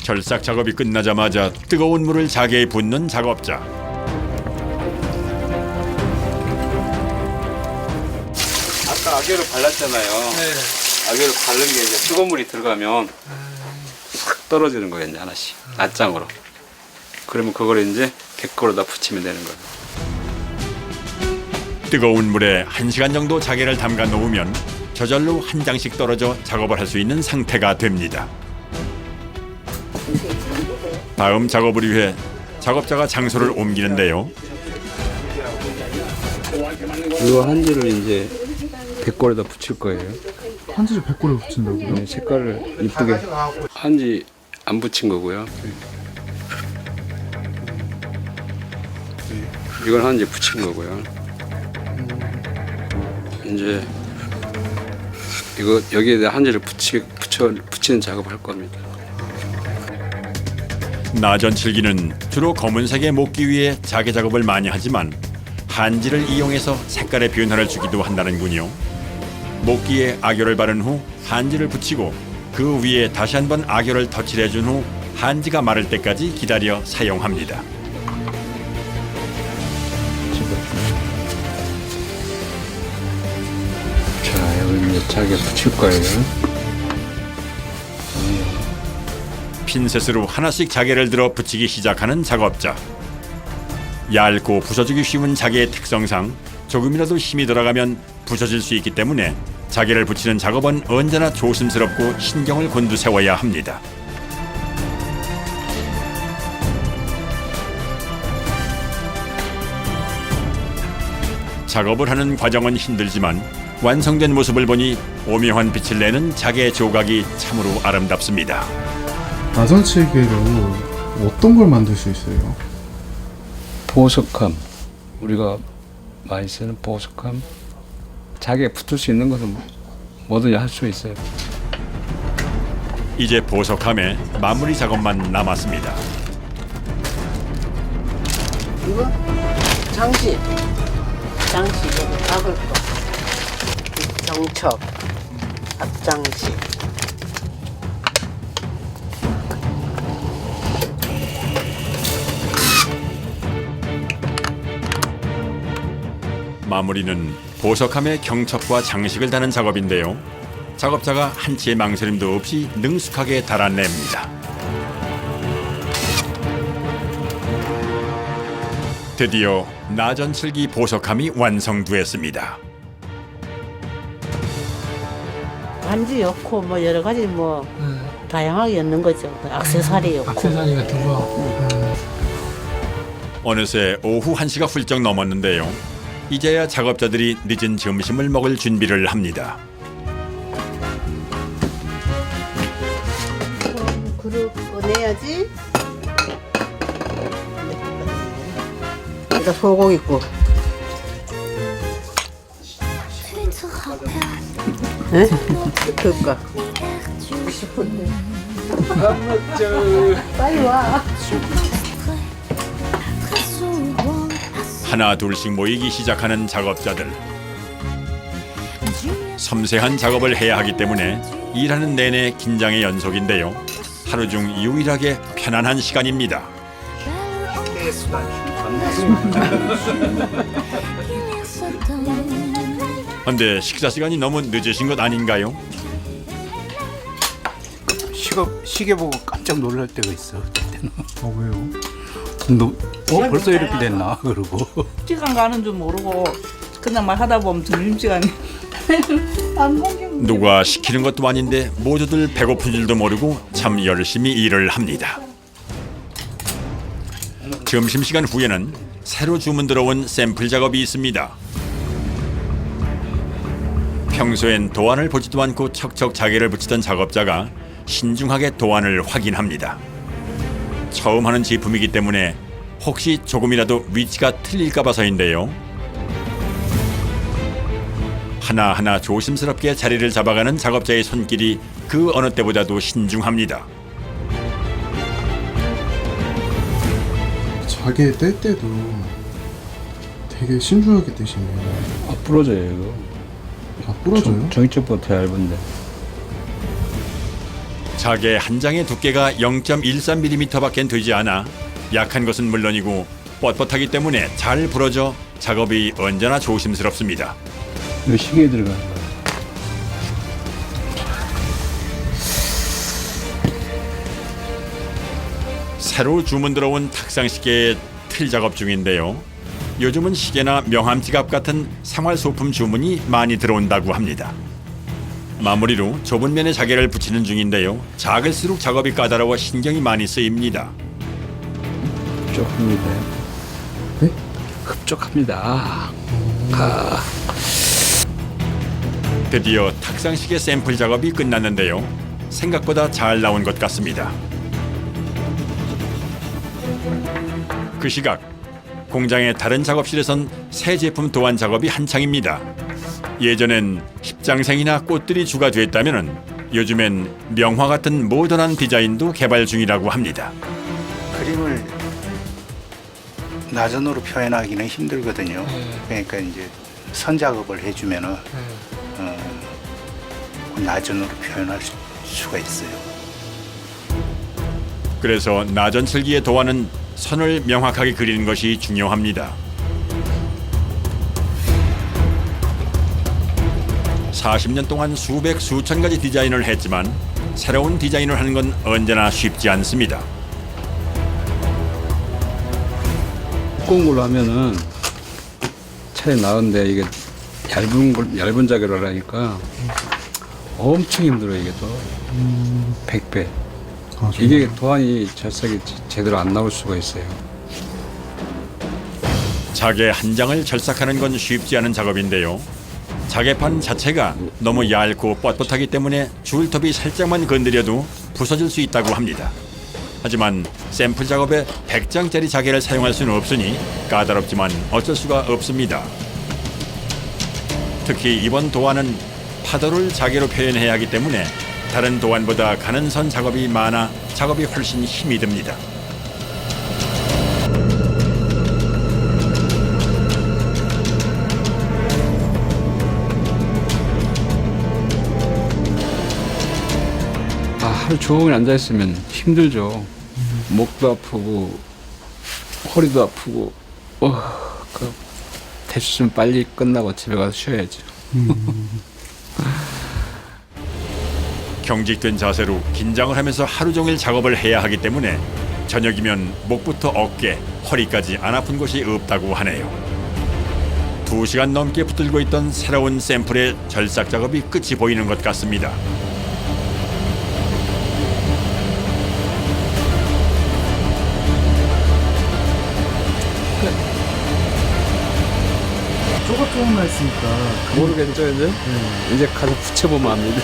절삭 작업이 끝나자마자 뜨거운 물을 자개에 붓는 작업자. 아까 악유를 발랐잖아요. 악유를 바른 게 이제 뜨거운 물이 들어가면 싹 떨어지는 거예요, 이제 하나씩 낱장으로. 그러면 그걸 이제 백골에다 붙이면 되는 거예요. 뜨거운 물에 1시간 정도 자개를 담가 놓으면 저절로 한 장씩 떨어져 작업을 할 수 있는 상태가 됩니다. 다음 작업을 위해 작업자가 장소를 옮기는데요. 이 한지를 이제 백골에다 붙일 거예요. 한지를 백골에 붙인다고요? 네, 색깔을 이쁘게. 한지 안 붙인 거고요. 이건 한지 붙인 거고요. 이제 이거 여기에다 한지를 붙이는 작업을 할 겁니다. 나전칠기는 주로 검은색의 목기 위에 자개 작업을 많이 하지만 한지를 이용해서 색깔의 변화를 주기도 한다는군요. 목기에 악효를 바른 후 한지를 붙이고 그 위에 다시 한번 악효를 덧칠해준 후 한지가 마를 때까지 기다려 사용합니다. 자, 여기 이제 자개 붙일 거예요. 핀셋으로 하나씩 자개를 들어 붙이기 시작하는 작업자. 얇고 부서지기 쉬운 자개의 특성상 조금이라도 힘이 들어가면 부서질 수 있기 때문에 자개를 붙이는 작업은 언제나 조심스럽고 신경을 곤두세워야 합니다. 작업을 하는 과정은 힘들지만 완성된 모습을 보니 오묘한 빛을 내는 자개 조각이 참으로 아름답습니다. 나전칠개로 어떤 걸 만들 수 있어요? 보석함, 우리가 많이 쓰는 보석함, 자기에 붙을 수 있는 것은 뭐든지 할 수 있어요. 이제 보석함에 마무리 작업만 남았습니다. 이거 장식 박을 거 정첩 앞장식. 마무리는 보석함에 경첩과 장식을 다는 작업인데요. 작업자가 한치의 망설임도 없이 능숙하게 달아냅니다. 드디어 나전칠기 보석함이 완성되었습니다. 반지 엮고 뭐 여러 가지 뭐 다양하게 엮는 거죠. 액세서리 엮고. 액세서리 같은 거. 어느새 오후 1시가 훌쩍 넘었는데요. 이제야 작업자들이 늦은 점심을 먹을 준비를 합니다. 그릇 꺼내야지. 이거 소고기국. 네? 그니까. 빨리 와. 하나 둘씩 모이기 시작하는 작업자들. 섬세한 작업을 해야 하기 때문에 일하는 내내 긴장의 연속인데요. 하루 중 유일하게 편안한 시간입니다. 근데 식사 시간이 너무 늦으신 것 아닌가요? 시계 보고 깜짝 놀랄 때가 있어. 그때는. 왜요? 벌써 이렇게 됐나? 그러고. 시간 가는 줄 모르고 그냥 막 하다 보면 점심시간이 누가 시키는 것도 아닌데 모두들 배고픈 줄도 모르고 참 열심히 일을 합니다. 점심시간 후에는 새로 주문 들어온 샘플 작업이 있습니다. 평소엔 도안을 보지도 않고 척척 자개를 붙이던 작업자가 신중하게 도안을 확인합니다. 처음 하는 제품이기 때문에 혹시 조금이라도 위치가 틀릴까 봐서인데요. 하나하나 조심스럽게 자리를 잡아가는 작업자의 손길이 그 어느 때보다도 신중합니다. 자개 뗄 때도 되게 신중하게 떼시네요. 부러져요 이거. 부러져요? 저기 쪽부터 얇은데. 자개 한 장의 두께가 0.13mm밖에 되지 않아 약한 것은 물론이고 뻣뻣하기 때문에 잘 부러져 작업이 언제나 조심스럽습니다. 이거 시계에 들어가는 거예요. 새로 주문 들어온 탁상시계의 틀 작업 중인데요. 요즘은 시계나 명함지갑 같은 생활소품 주문이 많이 들어온다고 합니다. 마무리로 좁은 면에 자개를 붙이는 중인데요. 작을수록 작업이 까다로워 신경이 많이 쓰입니다. 흡족합니다. 네? 흡족합니다. 드디어 탁상시계 샘플 작업이 끝났는데요. 생각보다 잘 나온 것 같습니다. 그 시각 공장의 다른 작업실에선 새 제품 도안 작업이 한창입니다. 예전엔 십장생이나 꽃들이 주가 됐다면 요즘엔 명화 같은 모던한 디자인도 개발 중이라고 합니다. 그림을 나전으로 표현하기는 힘들거든요. 그러니까 이제 선 작업을 해주면은 나전으로 표현할 수가 있어요. 그래서 나전칠기의 도화는 선을 명확하게 그리는 것이 중요합니다. 40년 동안 수백 수천 가지 디자인을 했지만 새로운 디자인을 하는 건 언제나 쉽지 않습니다. 두꺼운 걸로 하면은 차라리 나은데 이게 얇은 자개를 하니까 엄청 힘들어요. 이게 또 100배. 이게 도안이 절삭이 제대로 안 나올 수가 있어요. 자개 한 장을 절삭하는 건 쉽지 않은 작업인데요. 자개판 자체가 너무 얇고 뻣뻣하기 때문에 줄톱이 살짝만 건드려도 부서질 수 있다고 합니다. 하지만 샘플 작업에 100장짜리 자개를 사용할 수는 없으니 까다롭지만 어쩔 수가 없습니다. 특히 이번 도안은 파도를 자개로 표현해야 하기 때문에 다른 도안보다 가는 선 작업이 많아 작업이 훨씬 힘이 듭니다. 하루 종일 앉아있으면 힘들죠. 목도 아프고 허리도 아프고 대충 빨리 끝나고 집에 가서 쉬어야죠. 경직된 자세로 긴장을 하면서 하루 종일 작업을 해야 하기 때문에 저녁이면 목부터 어깨, 허리까지 안 아픈 곳이 없다고 하네요. 2시간 넘게 붙들고 있던 새로운 샘플의 절삭 작업이 끝이 보이는 것 같습니다. 조각조각 했으니까 모르겠죠 이제? 이제 가서 붙여보면 압니다.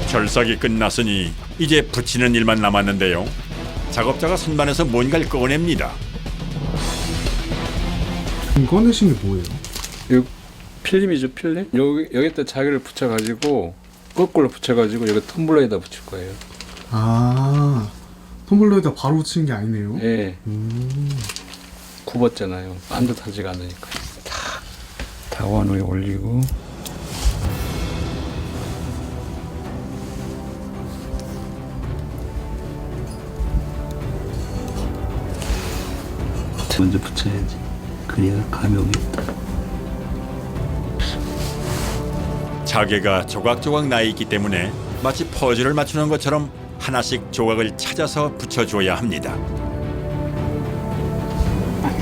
절삭이 끝났으니 이제 붙이는 일만 남았는데요. 작업자가 선반에서 뭔가를 꺼냅니다. 꺼내신 게 뭐예요? 이 필름이죠, 필름. 여기다 자개를 붙여가지고 거꾸로 붙여가지고 여기 텀블러에다 붙일 거예요. 아, 텀블러에다 바로 붙이는 게 아니네요. 예. 굽었잖아요. 반듯하지가 않으니까. 다원 위에 올리고. 먼저 붙여야지. 그래야 감이 오겠다. 자개가 조각조각 나 있기 때문에 마치 퍼즐을 맞추는 것처럼 하나씩 조각을 찾아서 붙여줘야 합니다.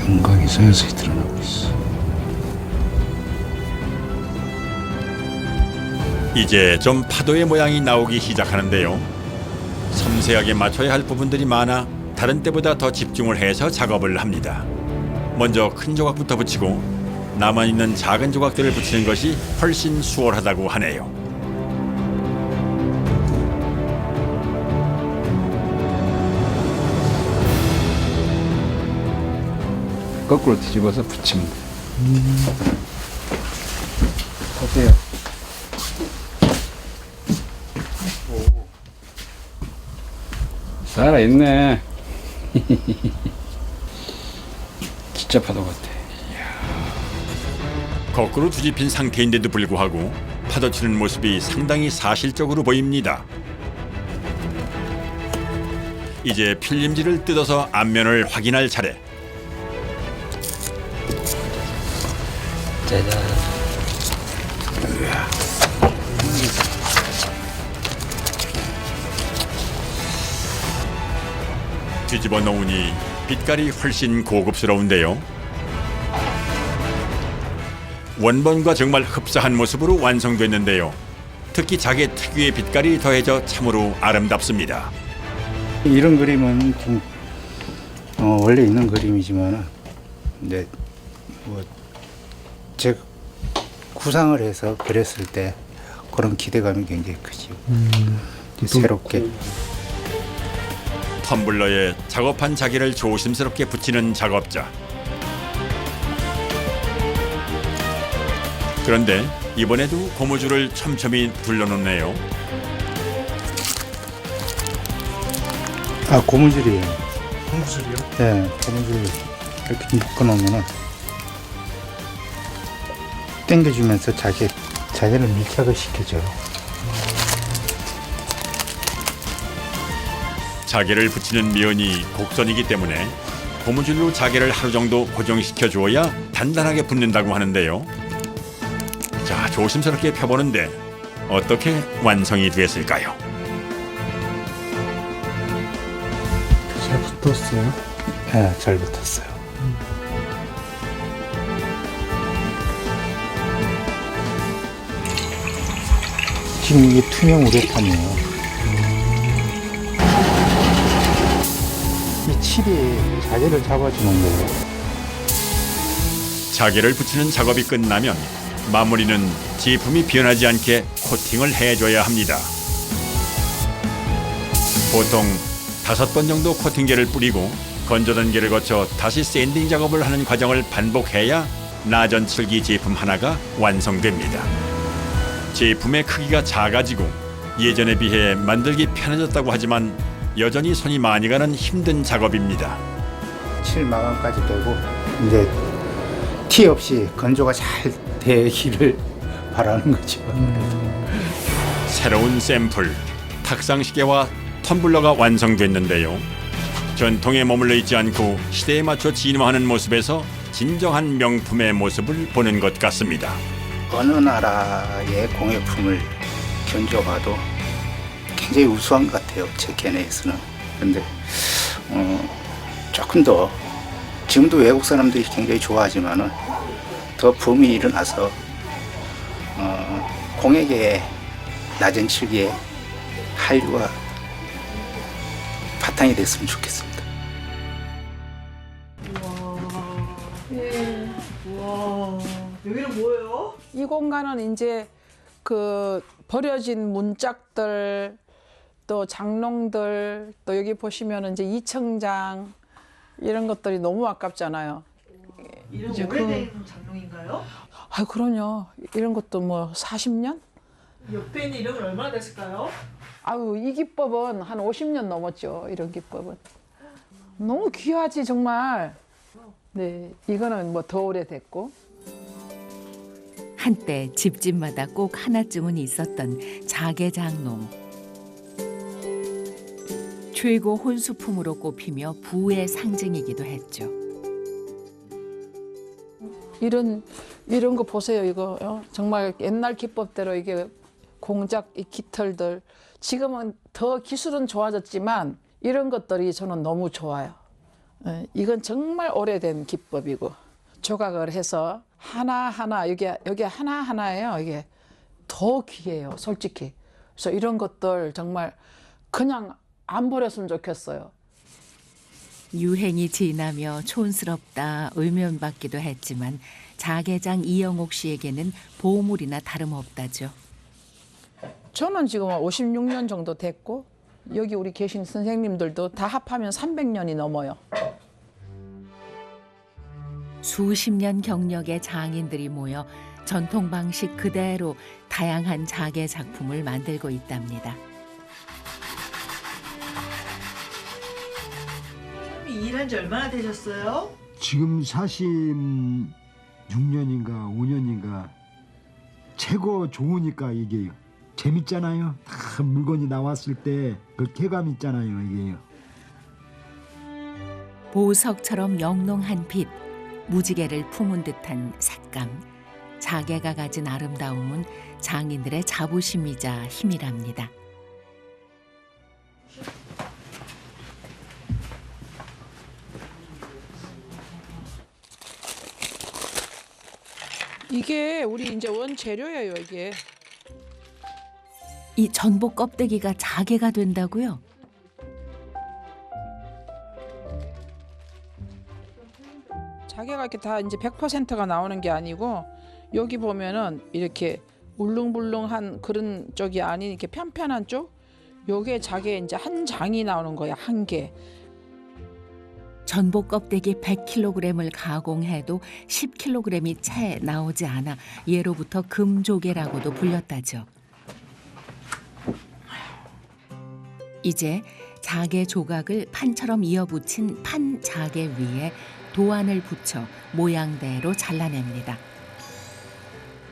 윤곽이 서서히 드러나고 있어. 이제 좀 파도의 모양이 나오기 시작하는데요. 섬세하게 맞춰야 할 부분들이 많아 다른 때보다 더 집중을 해서 작업을 합니다. 먼저 큰 조각부터 붙이고 남아있는 작은 조각들을 붙이는 것이 훨씬 수월하다고 하네요. 거꾸로 뒤집어서 붙이면 돼. 보세요. 살아있네. 진짜 파도 같아. 거꾸로 뒤집힌 상태인데도 불구하고 파도치는 모습이 상당히 사실적으로 보입니다. 이제 필름지를 뜯어서 앞면을 확인할 차례. 짜잔. 뒤집어 놓으니 빛깔이 훨씬 고급스러운데요. 원본과 정말 흡사한 모습으로 완성됐는데요. 특히 자개 특유의 빛깔이 더해져 참으로 아름답습니다. 이런 그림은 좀 원래 있는 그림이지만 이제 제가 구상을 해서 그렸을 때 그런 기대감이 굉장히 크죠. 새롭게. 텀블러에 작업한 자개를 조심스럽게 붙이는 작업자. 그런데 이번에도 고무줄을 촘촘히 둘러놓네요. 아, 고무줄이에요. 고무줄이요? 네, 고무줄 이렇게 묶어놓으면은 당겨주면서 자개를 밀착을 시켜줘요. 자개를 붙이는 면이 곡선이기 때문에 고무줄로 자개를 하루 정도 고정시켜 주어야 단단하게 붙는다고 하는데요. 자, 조심스럽게 펴보는데 어떻게 완성이 됐을까요? 잘 붙었어요? 네, 잘 붙었어요. 지금 이게 투명 우레탄이에요. 이 칠이 자개를 잡아주는 거예요. 자개를 붙이는 작업이 끝나면 마무리는 제품이 변하지 않게 코팅을 해줘야 합니다. 보통 5번 정도 코팅제를 뿌리고 건조 단계를 거쳐 다시 샌딩 작업을 하는 과정을 반복해야 나전 칠기 제품 하나가 완성됩니다. 제품의 크기가 작아지고 예전에 비해 만들기 편해졌다고 하지만 여전히 손이 많이 가는 힘든 작업입니다. 칠 마감까지 되고 이제 티 없이 건조가 잘 되기를 바라는 거죠. 새로운 샘플, 탁상시계와 텀블러가 완성됐는데요. 전통에 머물러 있지 않고 시대에 맞춰 진화하는 모습에서 진정한 명품의 모습을 보는 것 같습니다. 어느 나라의 공예품을 견줘봐도 굉장히 우수한 것 같아요. 제 견해에서는. 근데 조금 더 지금도 외국 사람들이 굉장히 좋아하지만은 더 붐이 일어나서 공예계의 낮은 칠기의 한류가 바탕이 됐으면 좋겠습니다. 와, 여기는 뭐예요? 이 공간은 이제 그 버려진 문짝들, 또 장롱들, 또 여기 보시면 이제 이청장 이런 것들이 너무 아깝잖아요. 이런 오래된 장롱인가요? 아, 그럼요. 이런 것도 뭐 40년? 옆에 있는 이런 건 얼마나 됐을까요? 아유, 이 기법은 한 50년 넘었죠. 이런 기법은. 너무 귀하지 정말. 네, 이거는 뭐 더 오래됐고. 한때 집집마다 꼭 하나쯤은 있었던 자개장롱. 최고 혼수품으로 꼽히며 부의 상징이기도 했죠. 이런 거 보세요. 이거 정말 옛날 기법대로 이게 공작 이 깃털들. 지금은 더 기술은 좋아졌지만 이런 것들이 저는 너무 좋아요. 이건 정말 오래된 기법이고 조각을 해서 하나하나 여기 하나하나예요. 이게 더 귀해요. 솔직히. 그래서 이런 것들 정말 그냥 안 버렸으면 좋겠어요. 유행이 지나며 촌스럽다 의면받기도 했지만 자개장 이영옥 씨에게는 보물이나 다름없다죠. 저는 지금 56년 정도 됐고 여기 우리 계신 선생님들도 다 합하면 300년이 넘어요. 수십 년 경력의 장인들이 모여 전통 방식 그대로 다양한 자개 작품을 만들고 있답니다. 일한 지 얼마나 되셨어요? 지금 46년인가 5년인가 최고 좋으니까 이게 재밌잖아요. 다 물건이 나왔을 때 그 쾌감 있잖아요. 이게요. 보석처럼 영롱한 빛, 무지개를 품은 듯한 색감. 자개가 가진 아름다움은 장인들의 자부심이자 힘이랍니다. 이게 우리 이제 원재료예요, 이게. 이 전복 껍데기가 자개가 된다고요? 자개가 이렇게 다 이제 100%가 나오는 게 아니고 여기 보면은 이렇게 울릉불릉한 그런 쪽이 아닌 이렇게 편편한 쪽, 요게 자개 이제 한 장이 나오는 거야, 한 개. 전복 껍데기 100kg을 가공해도 10kg이 채 나오지 않아 예로부터 금조개라고도 불렸다죠. 이제 자개 조각을 판처럼 이어붙인 판 자개 위에 도안을 붙여 모양대로 잘라냅니다.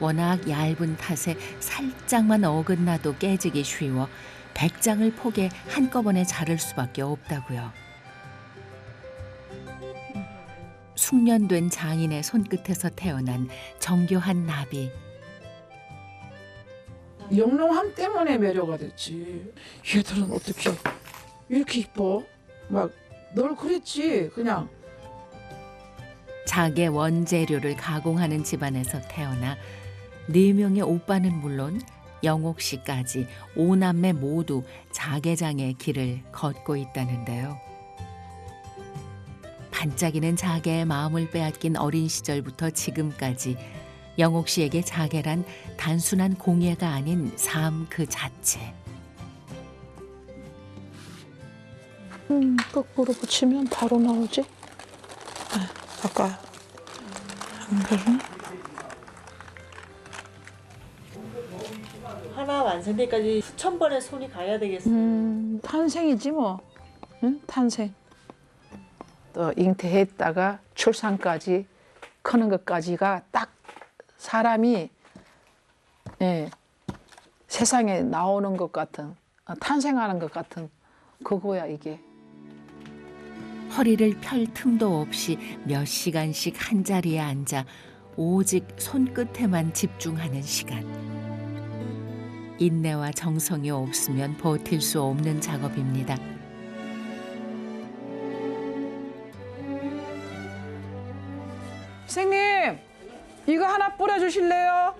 워낙 얇은 탓에 살짝만 어긋나도 깨지기 쉬워 100장을 포개 한꺼번에 자를 수밖에 없다고요. 숙련된 장인의 손끝에서 태어난 정교한 나비. 영롱함 때문에 매료가 됐지. 얘들은 어떻게 이렇게 이뻐? 막 널 그랬지 그냥. 자개 원재료를 가공하는 집안에서 태어나 4명의 오빠는 물론 영옥 씨까지 5남매 모두 자개장의 길을 걷고 있다는데요. 반짝이는 자개의 마음을 빼앗긴 어린 시절부터 지금까지 영옥 씨에게 자개란 단순한 공예가 아닌 삶 그 자체. 거꾸로 붙이면 바로 나오지? 아까 안 그러나? 하나 완성되기까지 수천 번의 손이 가야 되겠어요. 탄생이지 뭐. 응? 탄생. 또 잉태했다가 출산까지 크는 것까지가 딱 사람이 세상에 나오는 것 같은 탄생하는 것 같은 그거야 이게. 허리를 펼 틈도 없이 몇 시간씩 한 자리에 앉아 오직 손끝에만 집중하는 시간. 인내와 정성이 없으면 버틸 수 없는 작업입니다. 선생님, 이거 하나 뿌려주실래요?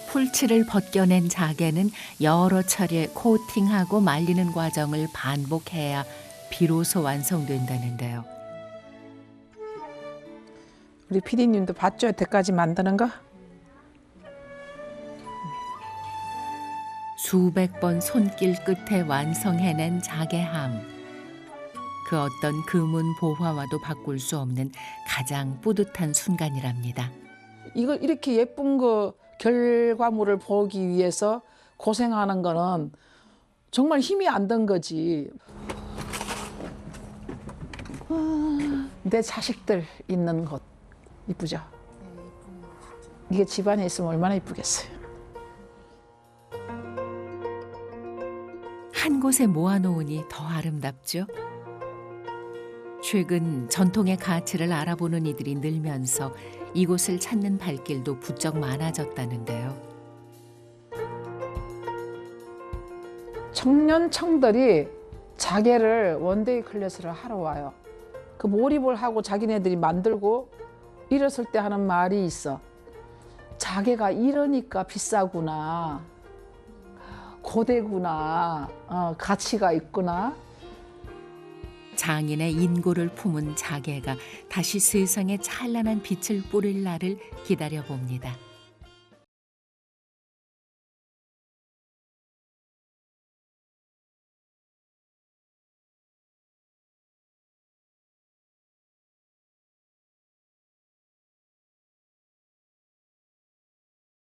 풀칠을 벗겨낸 자개는 여러 차례 코팅하고 말리는 과정을 반복해야 비로소 완성된다는데요. 우리 PD님도 봤죠? 여태까지 만드는 거? 수백 번 손길 끝에 완성해낸 자개함. 그 어떤 금은 보화와도 바꿀 수 없는 가장 뿌듯한 순간이랍니다. 이걸 이렇게 예쁜 거 결과물을 보기 위해서 고생하는 거는 정말 힘이 안 든 거지. 내 자식들 있는 곳 이쁘죠? 이게 집안에 있으면 얼마나 이쁘겠어요. 한 곳에 모아놓으니 더 아름답죠? 최근 전통의 가치를 알아보는 이들이 늘면서 이곳을 찾는 발길도 부쩍 많아졌다는데요. 청년청들이 자개를 원데이 클래스를 하러 와요. 그 몰입을 하고 자기네들이 만들고 이랬을 때 하는 말이 있어. 자개가 이러니까 비싸구나. 고대구나. 가치가 있구나. 장인의 인고를 품은 자개가 다시 세상에 찬란한 빛을 뿌릴 날을 기다려봅니다.